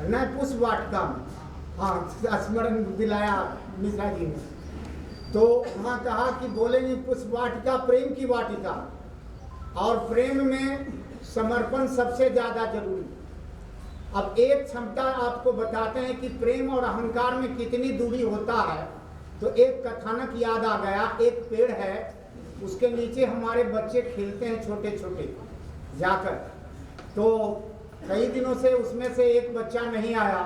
न पुष्प वाटिका में, हाँ स्मरण दिलाया मिश्रा जी ने। तो वहाँ कहा कि बोलेंगे पुष्प वाटिका प्रेम की वाटिका, और प्रेम में समर्पण सबसे ज़्यादा जरूरी। अब एक क्षमता आपको बताते हैं कि प्रेम और अहंकार में कितनी दूरी होता है। तो एक कथानक याद आ गया। एक पेड़ है, उसके नीचे हमारे बच्चे खेलते हैं छोटे छोटे जाकर। तो कई दिनों से उसमें से एक बच्चा नहीं आया,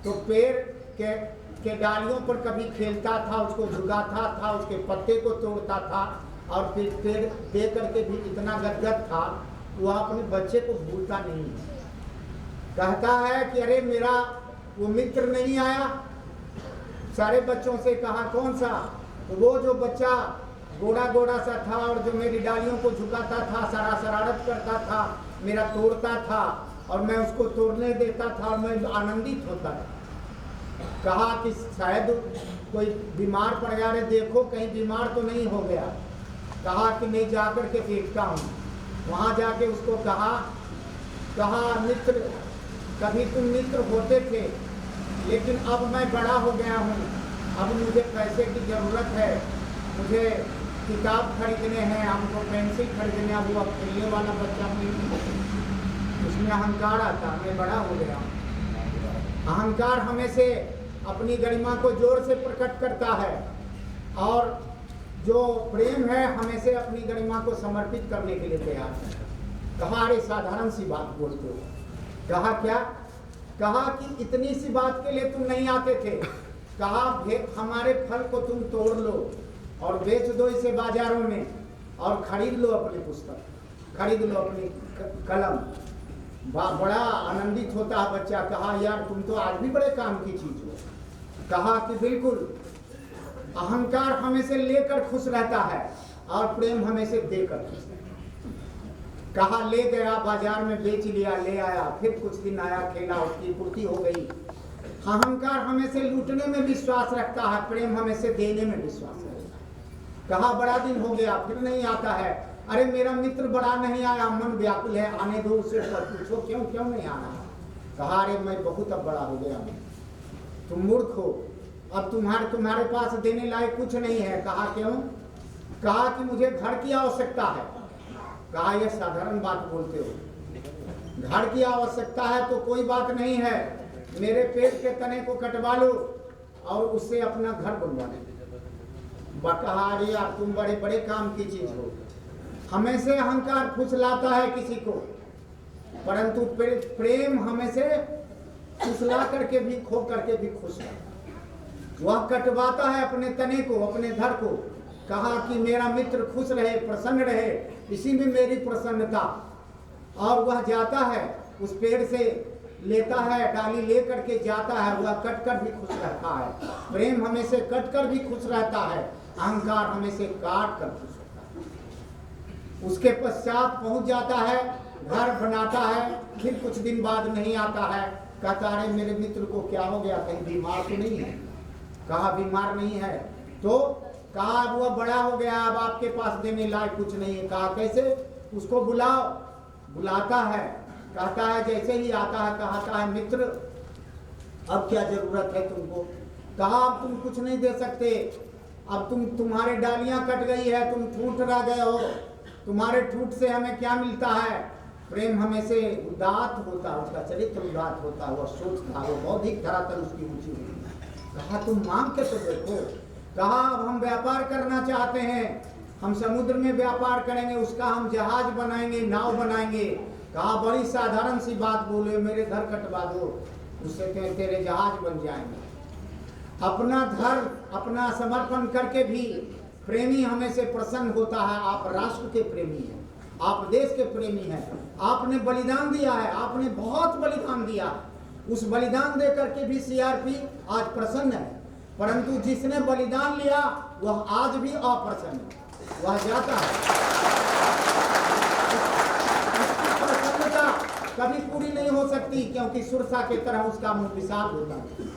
तो पेड़ के डालियों पर कभी खेलता था, उसको झुकाता था, उसके पत्ते को तोड़ता था, और फिर पेड़ दे करके भी इतना गदगद था, वह अपने बच्चे को भूलता नहीं है। कहता है कि अरे मेरा वो मित्र नहीं आया। सारे बच्चों से कहा कौन सा? तो वो जो बच्चा गोरा गोरा सा था और जो मेरी डालियों को झुकाता था, सारा शरारत करता था, मेरा तोड़ता था और मैं उसको तोड़ने देता था और मैं आनंदित होता था। कहा कि शायद कोई बीमार पड़ गया, रे देखो कहीं बीमार तो नहीं हो गया। कहा कि नहीं, जाकर के देखता हूँ। वहाँ जाके उसको कहा मित्र, कभी तुम मित्र होते थे, लेकिन अब मैं बड़ा हो गया हूँ, अब मुझे पैसे की ज़रूरत है, मुझे किताब खरीदने हैं, हमको पेंसिल खरीदने। अब वो खेलने वाला बच्चा नहीं, उसमें अहंकार आता, मैं बड़ा हो गया हूँ। अहंकार हमें से अपनी गरिमा को जोर से प्रकट करता है, और जो प्रेम है हमें से अपनी गरिमा को समर्पित करने के लिए तैयार है। कहा अरे साधारण सी बात बोलते हो। कहा क्या? कहा कि इतनी सी बात के लिए तुम नहीं आते थे। कहा हमारे फल को तुम तोड़ लो और बेच दो इसे बाजारों में, और खरीद लो अपनी पुस्तक, खरीद लो अपनी कलम। बड़ा आनंदित होता है बच्चा। कहा यार तुम तो आज भी बड़े काम की चीज हो। कहा कि बिल्कुल, अहंकार हमें से लेकर खुश रहता है और प्रेम हमें से देकर खुश रहता है। कहा ले गया बाजार में, बेच लिया, ले आया, फिर कुछ दिन आया, खेला, उसकी पूर्ति हो गई। अहंकार हमें से लूटने में विश्वास रखता है, प्रेम हमें से देने में विश्वास रखता है। कहा बड़ा दिन हो गया, फिर नहीं आता है। अरे मेरा मित्र बड़ा नहीं आया, मन व्याकुल है, आने दो उसे, पूछो क्यों नहीं आ रहा। कहा अरे मैं बहुत अब बड़ा हो गया हूँ, तुम मूर्ख हो, अब तुम्हारे पास देने लायक कुछ नहीं है। कहा क्यों? कहा कि मुझे घर की आवश्यकता है। कहा यह साधारण बात बोलते हो, घर की आवश्यकता है तो कोई बात नहीं है, मेरे पेट के तने को कटवा लो और उससे अपना घर बनवा लो। कहा अरे यार तुम बड़े बड़े काम की चीज हो। हमें से अहंकार फुसलाता है किसी को, परंतु प्रेम हमें से फुसला करके भी, खो करके भी खुश है। वह कटवाता है अपने तने को, अपने धड़ को। कहा कि मेरा मित्र खुश रहे, प्रसन्न रहे, इसी में मेरी प्रसन्नता। और वह जाता है उस पेड़ से लेता है, डाली ले करके जाता है, वह कट कर भी खुश रहता है। प्रेम हमें से कट कर भी खुश रहता है, अहंकार हमें से काट कर खुश रहता है। उसके पश्चात पहुंच जाता है, घर बनाता है, फिर कुछ दिन बाद नहीं आता है। कहता है मेरे मित्र को क्या हो गया, कहीं बीमार तो नहीं है? कहा बीमार नहीं है। तो कहा वो बड़ा हो गया, अब आपके पास देने लायक कुछ नहीं है। कहा कैसे? उसको बुलाओ। बुलाता है, कहता है जैसे ही आता है, कहता है मित्र अब क्या जरूरत है तुमको? कहा अब तुम कुछ नहीं दे सकते, अब तुम्हारे डालियां कट गई है, तुम ठूठ रह गए हो, तुम्हारे ठूठ से हमें क्या मिलता है? प्रेम हमें से उदात होता है, उसका चरित्र उदात होता है, वह सोचता है, वो बौद्धिक धरातल उसकी ऊंची होती है। कहा तुम मांग के तो देखो। कहा अब हम व्यापार करना चाहते हैं, हम समुद्र में व्यापार करेंगे, उसका हम जहाज बनाएंगे, नाव बनाएंगे। कहा बड़ी साधारण सी बात बोले, मेरे घर कटवा दो, उससे तेरे जहाज बन जाएंगे। अपना धर्म, अपना समर्पण करके भी प्रेमी हमें से प्रसन्न होता है। आप राष्ट्र के प्रेमी हैं, आप देश के प्रेमी हैं, आपने बलिदान दिया है, आपने बहुत बलिदान दिया। उस बलिदान दे करके भी सीआरपी आज प्रसन्न है, परंतु जिसने बलिदान लिया वह आज भी अप्रसन्न है, वह जाता है। उसकी प्रसन्नता कभी पूरी नहीं हो सकती, क्योंकि सुरसा के तरह उसका मुंह विशाल होता है।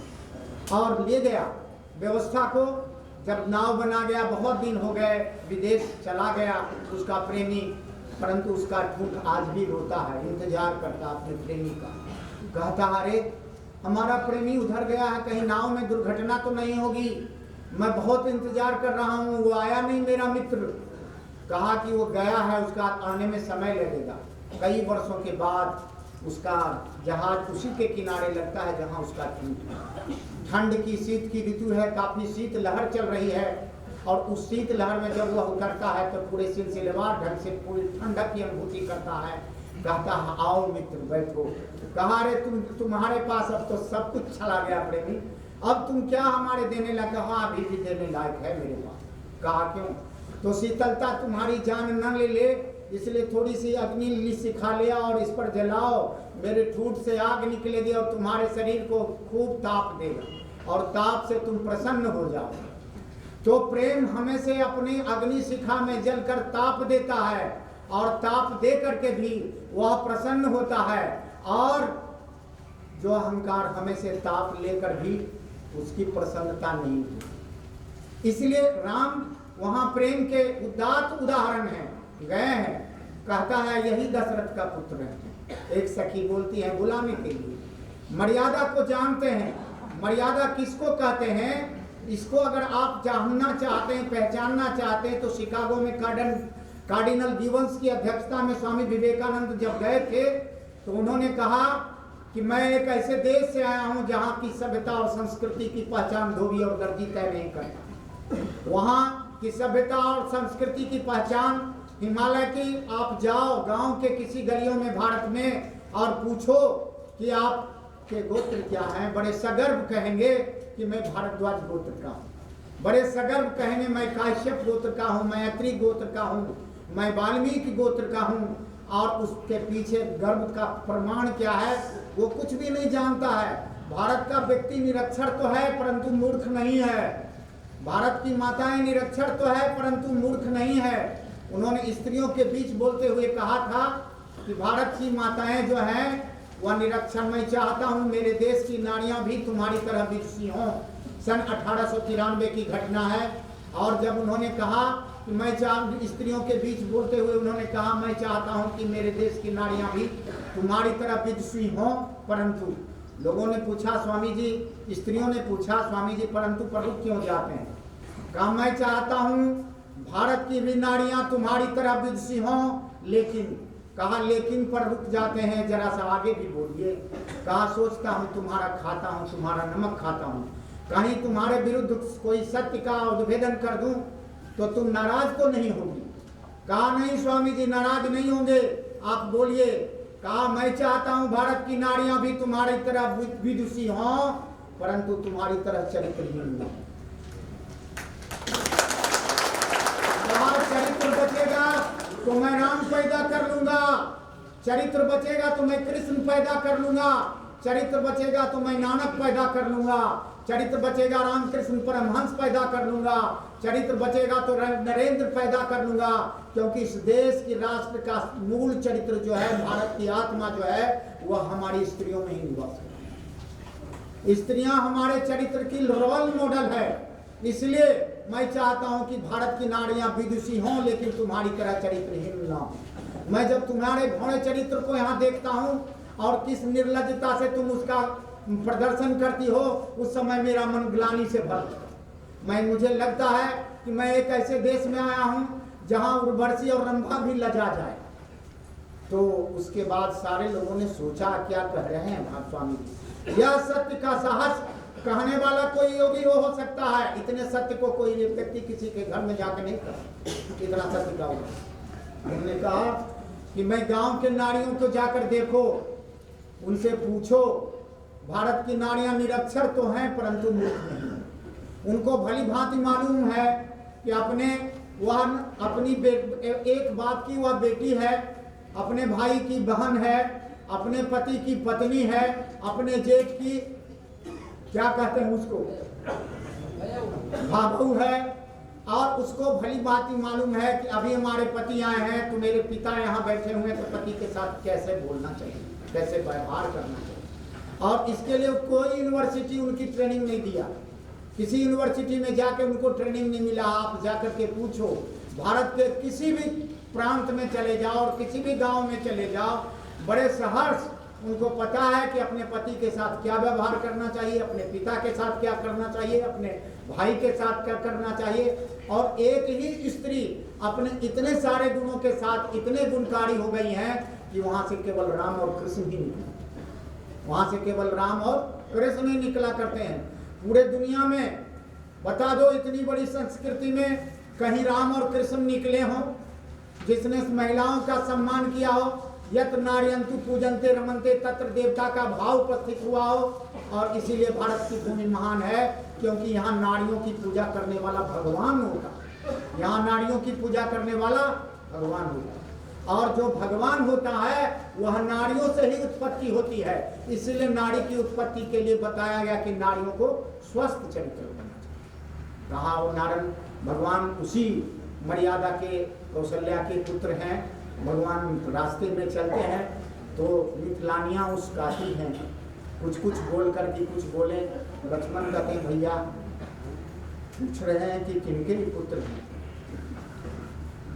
और ले गया व्यवस्था को, जब नाव बना गया, बहुत दिन हो गए, विदेश चला गया उसका प्रेमी, परंतु उसका ठूठ आज भी रोता है, इंतजार करता अपने प्रेमी का। कहता अरे हमारा प्रेमी उधर गया है, कहीं नाव में दुर्घटना तो नहीं होगी, मैं बहुत इंतजार कर रहा हूँ, वो आया नहीं मेरा मित्र। कहा कि वो गया है, उसका आने में समय लगेगा। कई वर्षों के बाद उसका जहाज उसी के किनारे लगता है जहाँ उसका ठंड है। ठंड की शीत की ऋतु है, काफी शीत लहर चल रही है, और उस शीत लहर में जब वह उतरता है तो पूरे सिलसिलेवार ढंग से पूरी ठंडक की अनुभूति करता है। कहता है आओ मित्र बैठो। कहा रे तुम्हारे पास अब तो सब कुछ चला गया प्रेमी, अब तुम क्या हमारे देने लगा? कहा अभी भी देने लायक है मेरे पास। कहा क्यों? तो शीतलता तुम्हारी जान न ले, इसलिए थोड़ी सी अग्नि सिखा लिया और इस पर जलाओ, मेरे ठूठ से आग निकलेगी और तुम्हारे शरीर को खूब ताप देगा और ताप से तुम प्रसन्न हो जाओ। तो प्रेम हमें से अपनी अग्नि शिखा में जलकर ताप देता है, और ताप दे करके भी वह प्रसन्न होता है, और जो अहंकार हमें से ताप लेकर भी उसकी प्रसन्नता नहीं होती। इसलिए राम वहां प्रेम के उदात्त उदाहरण हैं, गए हैं। कहता है यही दशरथ का पुत्र है। एक सखी बोलती है गुलामी के लिए, मर्यादा को जानते हैं। मर्यादा किसको कहते हैं? इसको अगर आप जानना चाहते हैं, पहचानना चाहते हैं, तो शिकागो में कार्डिनल गिवंस की अध्यक्षता में स्वामी विवेकानंद जब गए थे तो उन्होंने कहा कि मैं एक ऐसे देश से आया हूं जहां की सभ्यता और संस्कृति की पहचान धोबी और दर्जी तय नहीं करता। वहां की सभ्यता और संस्कृति की पहचान हिमालय की, आप जाओ गांव के किसी गलियों में भारत में और पूछो कि आप के गोत्र क्या हैं, बड़े सगर्व कहेंगे कि मैं भारद्वाज गोत्र का हूँ। बड़े सगर्व कहेंगे मैं काश्यप गोत्र का हूँ, मैं अत्रि गोत्र का हूँ, मैं वाल्मीकि गोत्र का हूँ। और उसके पीछे गर्व का प्रमाण क्या है? वो कुछ भी नहीं जानता है। भारत का व्यक्ति निरक्षर तो है परंतु मूर्ख नहीं है। भारत की माताएं निरक्षर तो है परंतु मूर्ख नहीं है। उन्होंने स्त्रियों के बीच बोलते हुए कहा था कि भारत की माताएं जो हैं वह निरक्षर, मैं चाहता हूं मेरे देश की नारियां भी तुम्हारी तरह विदुषी हों। सन 1893 की घटना है। और जब उन्होंने कहा कि मैं स्त्रियों के बीच बोलते हुए उन्होंने कहा मैं चाहता हूं कि मेरे देश की नारियां भी तुम्हारी तरह विदुषी हों, परंतु लोगों ने पूछा स्वामी जी, स्त्रियों ने पूछा स्वामी जी परंतु पर रुक क्यों जाते हैं? कहा मैं चाहता हूं भारत की भी नारियां तुम्हारी तरह विदुषी हों, लेकिन कहा लेकिन पर रुक जाते हैं, जरा सा आगे भी बोलिए। कहा सोचता हूं तुम्हारा खाता हूं, तुम्हारा नमक खाता हूं, कहीं तुम्हारे विरुद्ध कोई सत्य का उद्भेदन कर दूं तो तुम नाराज तो नहीं होगी? कहा नहीं स्वामी जी नाराज नहीं होंगे, आप बोलिए। कहा मैं चाहता हूं भारत की नारियां भी तुम्हारी तरह विदुषी हों परंतु तुम्हारी तरह चरित्रहीन न। चरित्र बचेगा तो मैं राम पैदा कर लूंगा, चरित्र बचेगा तो मैं कृष्ण पैदा कर लूंगा, चरित्र बचेगा तो मैं नानक पैदा कर लूंगा, चरित्र बचेगा रामकृष्ण परमहंस पैदा कर लूंगा, चरित्र बचेगा तो नरेंद्र पैदा कर लूंगा। क्योंकि इस देश की राष्ट्र का मूल चरित्र जो है, भारत की आत्मा जो है, वह हमारी स्त्रियों में ही निवास है। स्त्रियां हमारे चरित्र की रोल मॉडल है। इसलिए मैं चाहता हूं कि भारत की नारियां विदुषी हों लेकिन तुम्हारी तरह चरित्रहीन ना हो। मैं जब तुम्हारे भौरे चरित्र को यहाँ देखता हूं और किस निर्लज्जता से तुम उसका प्रदर्शन करती हो, उस समय मेरा मन ग्लानि से भर। मुझे लगता है कि मैं एक ऐसे देश में आया हूं जहां उर्वशी और रंभा भी लजा जाए। तो उसके बाद सारे लोगों ने सोचा क्या कह रहे हैं स्वामी जी, यह सत्य का साहस कहने वाला कोई योगी हो सकता है। इतने सत्य को कोई व्यक्ति किसी के घर में जाकर नहीं कर, इतना सत्य का होगा। उन्होंने कहा कि मैं गांव के नारियों को जाकर देखो, उनसे पूछो, भारत की नारियां निरक्षर तो हैं परंतु मूर्ख नहीं। उनको भली भांति मालूम है कि अपनी एक बाप की वह बेटी है, अपने भाई की बहन है, अपने पति की पत्नी है, अपने जेठ की क्या कहते हैं उसको भाभू है, और उसको भली भांति मालूम है कि अभी हमारे पति आए हैं तो मेरे पिता यहाँ बैठे हुए, तो पति के साथ कैसे बोलना चाहिए, कैसे व्यवहार करना चाहिए। और इसके लिए कोई यूनिवर्सिटी उनकी ट्रेनिंग नहीं दिया, किसी यूनिवर्सिटी में जाके उनको ट्रेनिंग नहीं मिला। आप जाकर के पूछो, भारत के किसी भी प्रांत में चले जाओ और किसी भी गांव में चले जाओ, बड़े सहर्ष उनको पता है कि अपने पति के साथ क्या व्यवहार करना चाहिए, अपने पिता के साथ क्या करना चाहिए, अपने भाई के साथ क्या करना चाहिए। और एक ही स्त्री अपने इतने सारे गुणों के साथ इतने गुणकारी हो गई हैं कि वहां से केवल राम और कृष्ण ही निकला, वहां से केवल राम और कृष्ण ही निकला करते हैं। पूरे दुनिया में बता दो, इतनी बड़ी संस्कृति में कहीं राम और कृष्ण निकले हों जिसने महिलाओं का सम्मान किया हो, यत नार्यंतु पूजनते रमनते, तत्र देवता का भाव उपस्थित हुआ हो। और इसीलिए भारत की भूमि महान है, क्योंकि यहाँ नारियों की पूजा करने वाला भगवान होता, यहाँ नारियों की पूजा करने वाला भगवान होता। और जो भगवान होता है वह नारियों से ही उत्पत्ति होती है। इसीलिए नारी की उत्पत्ति के लिए बताया गया कि नारियों को स्वस्थ चरित्र होना चाहिए। कहा वो नारायण भगवान उसी मर्यादा के कौशल्या के पुत्र हैं। भगवान रास्ते में चलते हैं तो मिथिलानियाँ उस गाती हैं, कुछ कुछ बोल करके कुछ बोले। लक्ष्मण कहते हैं भैया पूछ रहे हैं कि किनके पुत्र हैं।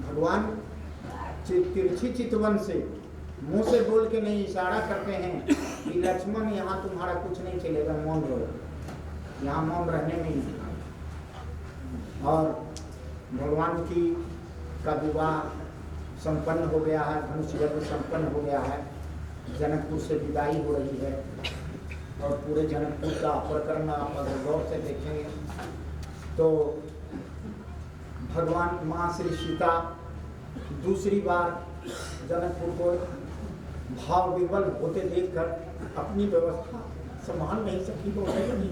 भगवान तिरछी चितवन से मुंह से बोल के नहीं, इशारा करते हैं कि लक्ष्मण यहाँ तुम्हारा कुछ नहीं चलेगा, मौन रहो, यहाँ मौन रहने में ही। और भगवान की का विवाह संपन्न हो गया है, धनुष यज्ञ संपन्न हो गया है, जनकपुर से विदाई हो रही है। और पूरे जनकपुर का प्रकरण आप अगर गौर से देखेंगे तो भगवान माँ श्री सीता दूसरी बार जनकपुर को भाव विवल होते देखकर अपनी व्यवस्था संभाल नहीं सकी, तो लगी